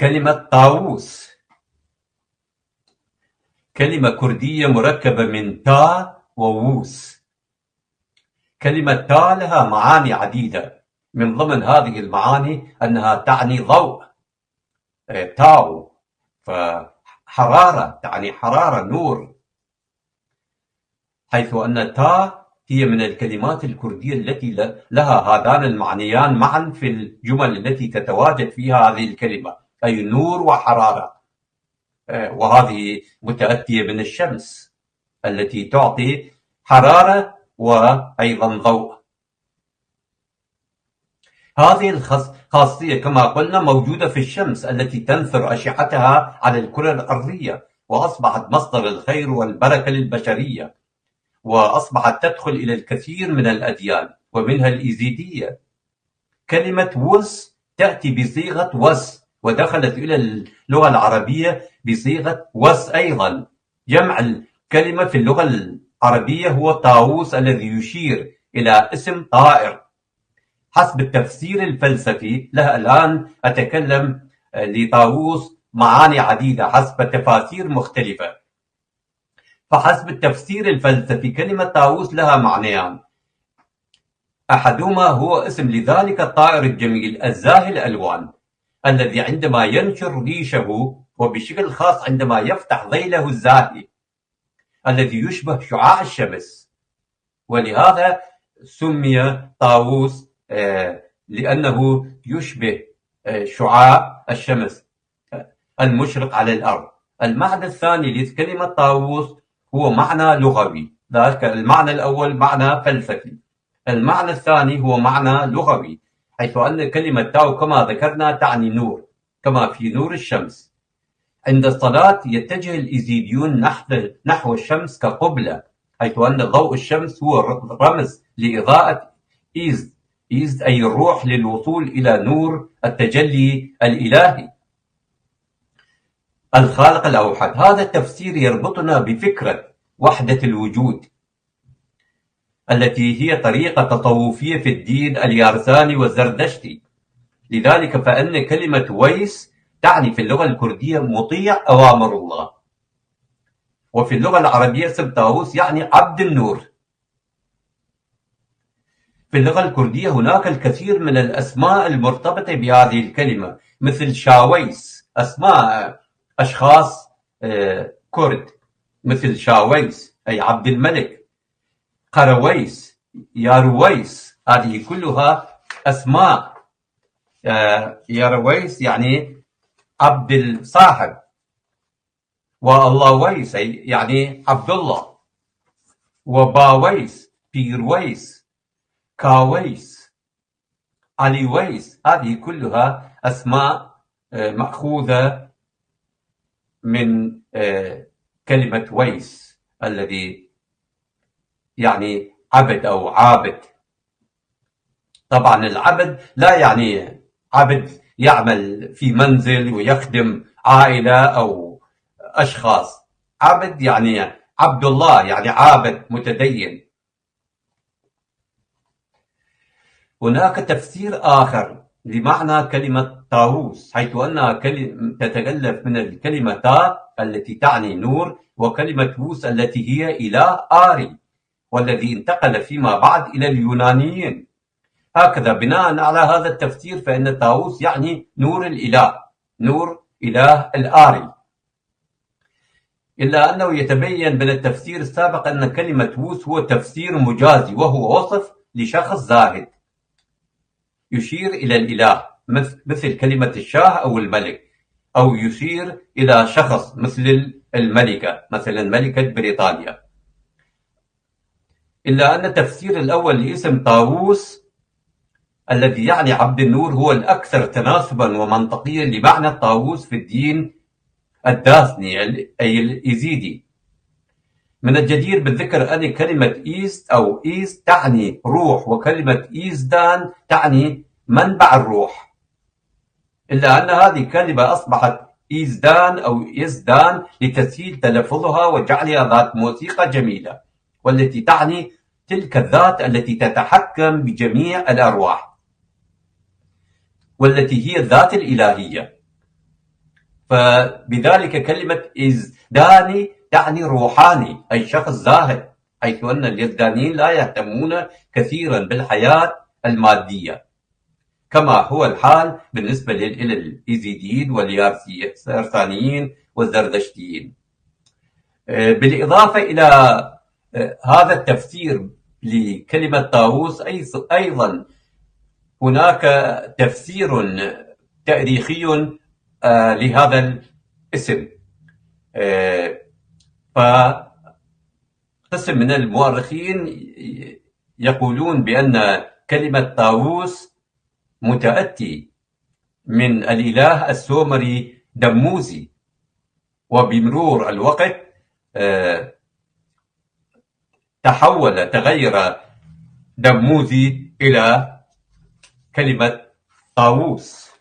كلمة طاووس كلمة كردية مركبة من تا وووس. كلمة تا لها معاني عديدة، من ضمن هذه المعاني أنها تعني ضوء، تاو، فحرارة، تعني حرارة، نور، حيث أن تا هي من الكلمات الكردية التي لها هذان المعنيان معا في الجمل التي تتواجد فيها هذه الكلمة، أي نور وحرارة. وهذه متأتية من الشمس التي تعطي حرارة وأيضا ضوء. هذه الخاصية كما قلنا موجودة في الشمس التي تنثر أشعتها على الكرة الأرضية، وأصبحت مصدر الخير والبركة للبشرية، وأصبحت تدخل إلى الكثير من الأديان ومنها الإيزيدية. كلمة وس تأتي بصيغة وس، ودخلت إلى اللغة العربية بصيغة وس أيضا. جمع الكلمة في اللغة العربية هو طاووس، الذي يشير إلى اسم طائر. حسب التفسير الفلسفي، لها الآن أتكلم لطاووس معاني عديدة حسب تفاسير مختلفة. فحسب التفسير الفلسفي كلمة طاووس لها معنيان، أحدهما هو اسم لذلك الطائر الجميل الزاهي الألوان، الذي عندما ينشر ريشه، وبشكل خاص عندما يفتح ذيله الزاهي الذي يشبه شعاع الشمس، ولهذا سمي طاووس لأنه يشبه شعاع الشمس المشرق على الأرض. المعنى الثاني لكلمة طاووس هو معنى لغوي. ذلك المعنى الأول معنى فلسفي، المعنى الثاني هو معنى لغوي، حيث أن كلمة تاو كما ذكرنا تعني نور، كما في نور الشمس. عند الصلاة يتجه الإيزيديون نحو الشمس كقبلة، حيث أن ضوء الشمس هو رمز لإضاءة إيزد أي الروح، للوصول إلى نور التجلي الإلهي الخالق الأوحد. هذا التفسير يربطنا بفكرة وحدة الوجود التي هي طريقة تصوفية في الدين اليارساني والزردشتي. لذلك فإن كلمة ويس تعني في اللغة الكردية مطيع أوامر الله، وفي اللغة العربية اسم طاووس يعني عبد النور. في اللغة الكردية هناك الكثير من الأسماء المرتبطة بهذه الكلمة، مثل شاويس، أسماء أشخاص كرد، مثل شاويس أي عبد الملك، قرويس، يارويس، هذه كلها أسماء. يارويس يعني عبد الصاحب، واللهويس يعني عبد الله، وباويس، بيرويس، كاويس، عليويس، هذه كلها أسماء مأخوذة من كلمة ويس الذي يعني عبد أو عابد. طبعا العبد لا يعني عبد يعمل في منزل ويخدم عائلة أو أشخاص، عبد يعني عبد الله، يعني عابد متدين. هناك تفسير آخر لمعنى كلمة طاووس، حيث أنها تتألف من الكلمة تا التي تعني نور، وكلمة ووس التي هي إله آري، والذي انتقل فيما بعد إلى اليونانيين. هكذا بناء على هذا التفسير فإن طاووس يعني نور الإله، نور إله الآري. إلا أنه يتبين من التفسير السابق أن كلمة ووس هو تفسير مجازي، وهو وصف لشخص زاهد يشير إلى الإله، مثل كلمة الشاه أو الملك، أو يشير إلى شخص مثل الملكة، مثلا ملكة بريطانيا. إلا أن التفسير الأول لاسم طاووس الذي يعني عبد النور هو الأكثر تناسبا ومنطقيا لمعنى الطاووس في الدين الداثني أي الإيزيدي. من الجدير بالذكر أن كلمة إيست أو إيست تعني روح، وكلمة إيزدان تعني منبع الروح، إلا أن هذه الكلمة أصبحت إيزدان أو إزدان لتسهيل تلفظها وجعلها ذات موسيقى جميلة، والتي تعني تلك الذات التي تتحكم بجميع الأرواح، والتي هي الذات الإلهية. فبذلك كلمة إزداني تعني روحاني، أي شخص زاهد، حيث أن اليزدانيين لا يهتمون كثيرا بالحياة المادية، كما هو الحال بالنسبة إلى الإيزيديين واليارسانيين والزردشتيين. بالإضافة إلى هذا التفسير لكلمة طاووس، أيضا هناك تفسير تاريخي لهذا الاسم. فقسم من المؤرخين يقولون بأن كلمة طاووس متأتي من الإله السومري دموزي، وبمرور الوقت تغير دموزي إلى كلمة طاووس.